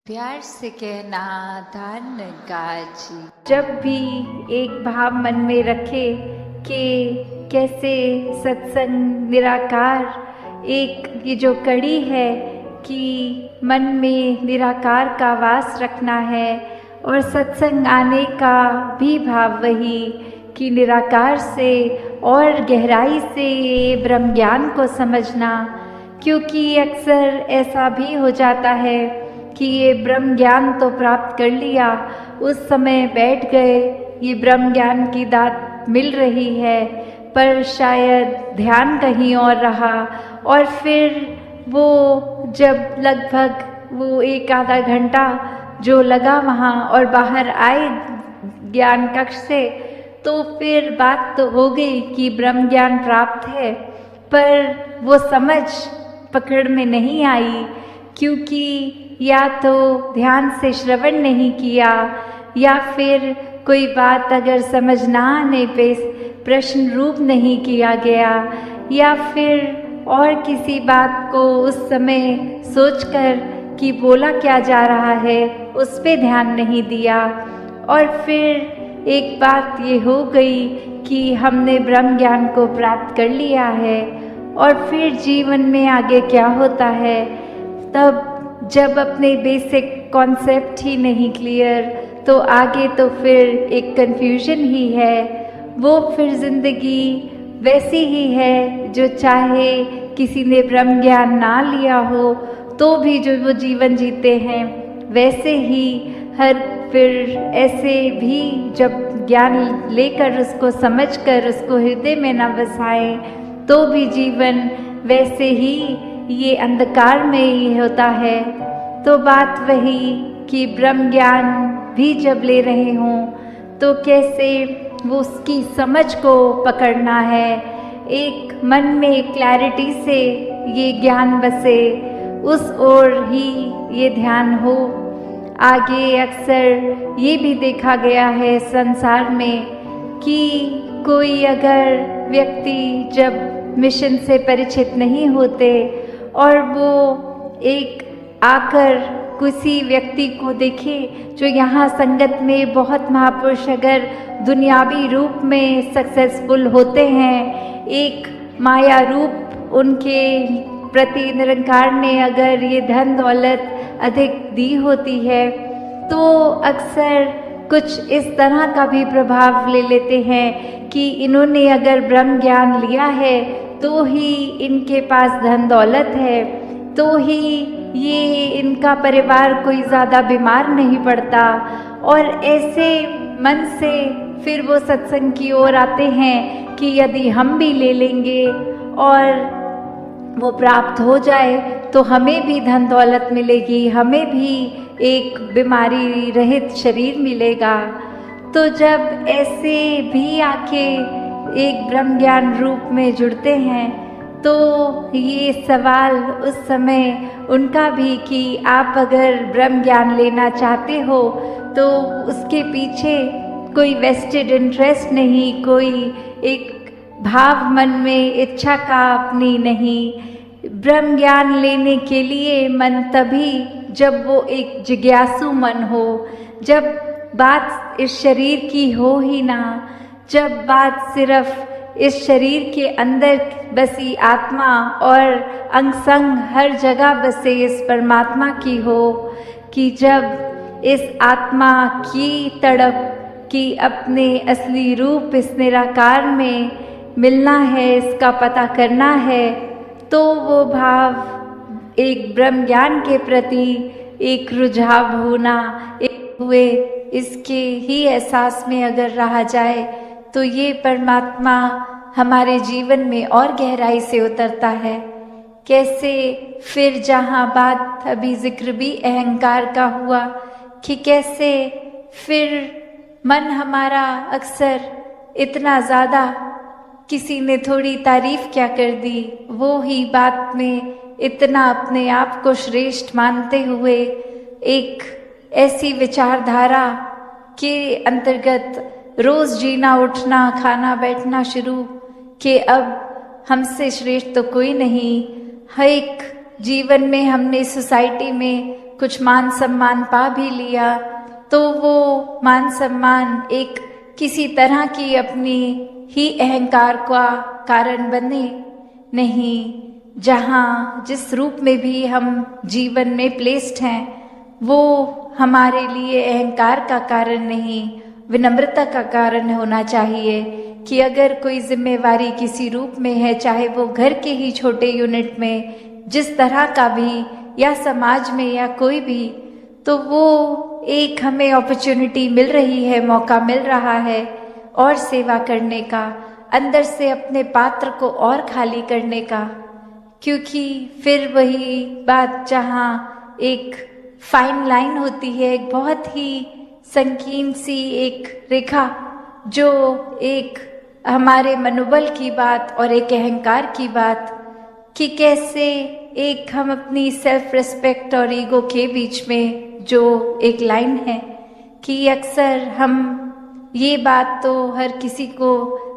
प्यार से कहना धन गाजी। जब भी एक भाव मन में रखे कि कैसे सत्संग निराकार एक ये जो कड़ी है कि मन में निराकार का वास रखना है और सत्संग आने का भी भाव वही कि निराकार से और गहराई से ब्रह्म ज्ञान को समझना। क्योंकि अक्सर ऐसा भी हो जाता है कि ये ब्रह्म ज्ञान तो प्राप्त कर लिया, उस समय बैठ गए, ये ब्रह्म ज्ञान की दात मिल रही है, पर शायद ध्यान कहीं और रहा और फिर वो जब लगभग वो एक आधा घंटा जो लगा वहाँ और बाहर आए ज्ञान कक्ष से, तो फिर बात तो हो गई कि ब्रह्म ज्ञान प्राप्त है, पर वो समझ पकड़ में नहीं आई। क्योंकि या तो ध्यान से श्रवण नहीं किया या फिर कोई बात अगर समझ ना आने पे प्रश्न रूप नहीं किया गया या फिर और किसी बात को उस समय सोचकर कि बोला क्या जा रहा है उस पे ध्यान नहीं दिया। और फिर एक बात ये हो गई कि हमने ब्रह्म ज्ञान को प्राप्त कर लिया है और फिर जीवन में आगे क्या होता है, तब जब अपने बेसिक कॉन्सेप्ट ही नहीं क्लियर तो आगे तो फिर एक कन्फ्यूजन ही है। वो फिर ज़िंदगी वैसी ही है जो चाहे किसी ने ब्रह्म ज्ञान ना लिया हो तो भी जो वो जीवन जीते हैं वैसे ही हर फिर ऐसे भी जब ज्ञान लेकर उसको समझकर उसको हृदय में न बसाएं तो भी जीवन वैसे ही ये अंधकार में ही होता है। तो बात वही कि ब्रह्म ज्ञान भी जब ले रहे हों तो कैसे वो उसकी समझ को पकड़ना है, एक मन में क्लैरिटी से ये ज्ञान बसे, उस ओर ही ये ध्यान हो। आगे अक्सर ये भी देखा गया है संसार में कि कोई अगर व्यक्ति जब मिशन से परिचित नहीं होते और वो एक आकर किसी व्यक्ति को देखे जो यहाँ संगत में बहुत महापुरुष अगर दुनियावी रूप में सक्सेसफुल होते हैं, एक माया रूप उनके प्रति निरंकार ने अगर ये धन दौलत अधिक दी होती है तो अक्सर कुछ इस तरह का भी प्रभाव ले लेते हैं कि इन्होंने अगर ब्रह्म ज्ञान लिया है तो ही इनके पास धन दौलत है, तो ही ये इनका परिवार कोई ज़्यादा बीमार नहीं पड़ता। और ऐसे मन से फिर वो सत्संग की ओर आते हैं कि यदि हम भी ले लेंगे और वो प्राप्त हो जाए तो हमें भी धन दौलत मिलेगी, हमें भी एक बीमारी रहित शरीर मिलेगा। तो जब ऐसे भी आके एक ब्रह्म ज्ञान रूप में जुड़ते हैं तो ये सवाल उस समय उनका भी कि आप अगर ब्रह्म ज्ञान लेना चाहते हो तो उसके पीछे कोई वेस्टेड इंटरेस्ट नहीं, कोई एक भाव मन में इच्छा का अपनी नहीं। ब्रह्म ज्ञान लेने के लिए मन तभी जब वो एक जिज्ञासु मन हो, जब बात इस शरीर की हो ही ना, जब बात सिर्फ इस शरीर के अंदर बसी आत्मा और अंग संग हर जगह बसे इस परमात्मा की हो, कि जब इस आत्मा की तड़प की अपने असली रूप इस निराकार में मिलना है, इसका पता करना है, तो वो भाव एक ब्रह्म ज्ञान के प्रति एक रुझाव होना एक हुए इसके ही एहसास में अगर रहा जाए तो ये परमात्मा हमारे जीवन में और गहराई से उतरता है। कैसे फिर जहाँ बात अभी जिक्र भी अहंकार का हुआ कि कैसे फिर मन हमारा अक्सर इतना ज़्यादा किसी ने थोड़ी तारीफ क्या कर दी वो ही बात में इतना अपने आप को श्रेष्ठ मानते हुए एक ऐसी विचारधारा के अंतर्गत रोज जीना उठना खाना बैठना शुरू कि अब हमसे श्रेष्ठ तो कोई नहीं। हर एक जीवन में हमने सोसाइटी में कुछ मान सम्मान पा भी लिया तो वो मान सम्मान एक किसी तरह की अपनी ही अहंकार का कारण बने नहीं। जहाँ जिस रूप में भी हम जीवन में प्लेस्ड हैं वो हमारे लिए अहंकार का कारण नहीं, विनम्रता का कारण होना चाहिए कि अगर कोई जिम्मेवारी किसी रूप में है, चाहे वो घर के ही छोटे यूनिट में जिस तरह का भी या समाज में या कोई भी, तो वो एक हमें अपॉर्चुनिटी मिल रही है, मौका मिल रहा है और सेवा करने का, अंदर से अपने पात्र को और खाली करने का। क्योंकि फिर वही बात जहाँ एक फाइन लाइन होती है, एक बहुत ही संकीर्ण सी एक रेखा जो एक हमारे मनोबल की बात और एक अहंकार की बात, कि कैसे एक हम अपनी सेल्फ रिस्पेक्ट और ईगो के बीच में जो एक लाइन है कि अक्सर हम ये बात तो हर किसी को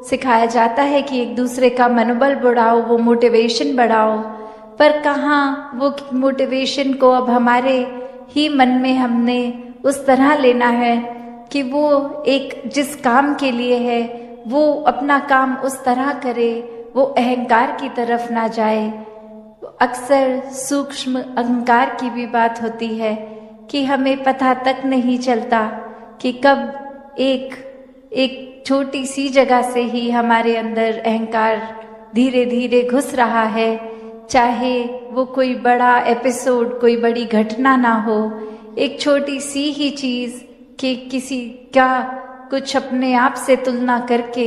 सिखाया जाता है कि एक दूसरे का मनोबल बढ़ाओ, वो मोटिवेशन बढ़ाओ, पर कहाँ वो मोटिवेशन को अब हमारे ही मन में हमने उस तरह लेना है कि वो एक जिस काम के लिए है वो अपना काम उस तरह करे, वो अहंकार की तरफ ना जाए। अक्सर सूक्ष्म अहंकार की भी बात होती है कि हमें पता तक नहीं चलता कि कब एक छोटी सी जगह से ही हमारे अंदर अहंकार धीरे धीरे घुस रहा है, चाहे वो कोई बड़ा एपिसोड, कोई बड़ी घटना ना हो, एक छोटी सी ही चीज़ कि किसी का कुछ अपने आप से तुलना करके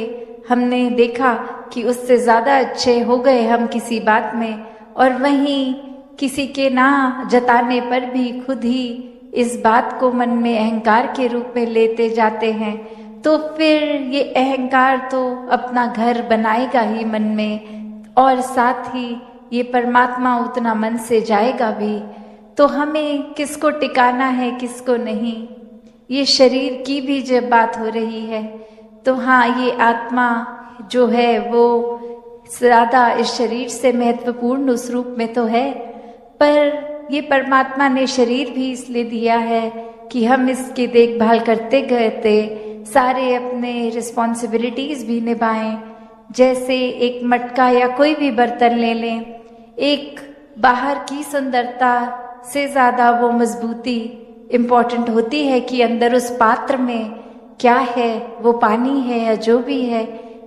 हमने देखा कि उससे ज़्यादा अच्छे हो गए हम किसी बात में, और वहीं किसी के ना जताने पर भी खुद ही इस बात को मन में अहंकार के रूप में लेते जाते हैं, तो फिर ये अहंकार तो अपना घर बनाएगा ही मन में, और साथ ही ये परमात्मा उतना मन से जाएगा भी। तो हमें किसको टिकाना है, किसको नहीं, ये शरीर की भी जब बात हो रही है तो हाँ, ये आत्मा जो है वो ज़्यादा इस शरीर से महत्वपूर्ण उस रूप में तो है, पर ये परमात्मा ने शरीर भी इसलिए दिया है कि हम इसकी देखभाल करते करते सारे अपने रिस्पॉन्सिबिलिटीज़ भी निभाएं। जैसे एक मटका या कोई भी बर्तन ले लें, एक बाहर की सुंदरता से ज़्यादा वो मजबूती इम्पॉर्टेंट होती है कि अंदर उस पात्र में क्या है, वो पानी है या जो भी है,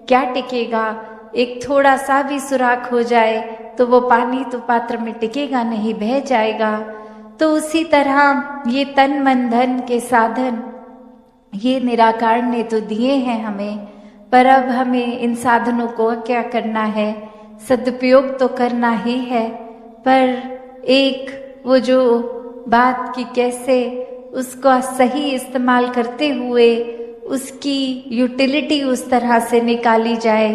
क्या टिकेगा। एक थोड़ा सा भी सुराख हो जाए तो वो पानी तो पात्र में टिकेगा नहीं, बह जाएगा। तो उसी तरह ये तन मन धन के साधन ये निराकार ने तो दिए हैं हमें, पर अब हमें इन साधनों को क्या करना है, सदुपयोग तो करना ही है, पर एक वो जो बात कि कैसे उसका सही इस्तेमाल करते हुए उसकी यूटिलिटी उस तरह से निकाली जाए।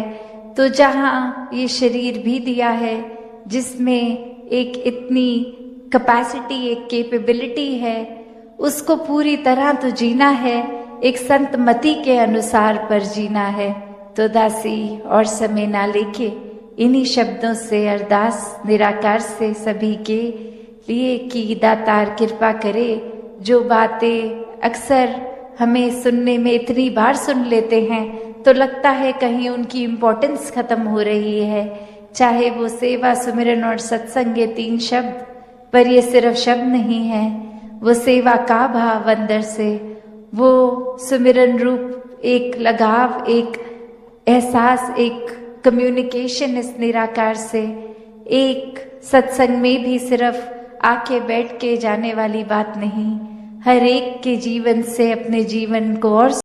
तो जहाँ ये शरीर भी दिया है जिसमें एक इतनी कैपेसिटी, एक कैपेबिलिटी है, उसको पूरी तरह तो जीना है, एक संत मति के अनुसार पर जीना है। तो दासी और समय ना लेके इन्हीं शब्दों से अरदास निराकार से सभी के लिए कि दातार कृपा करे। जो बातें अक्सर हमें सुनने में इतनी बार सुन लेते हैं तो लगता है कहीं उनकी इम्पोर्टेंस खत्म हो रही है, चाहे वो सेवा, सुमिरन और सत्संग ये 3 शब्द, पर ये सिर्फ शब्द नहीं है, वो सेवा का भाव अंदर से, वो सुमिरन रूप एक लगाव, एक एहसास, एक कम्युनिकेशन इस निराकार से। एक सत्संग में भी सिर्फ आके बैठ के जाने वाली बात नहीं, हर एक के जीवन से अपने जीवन को और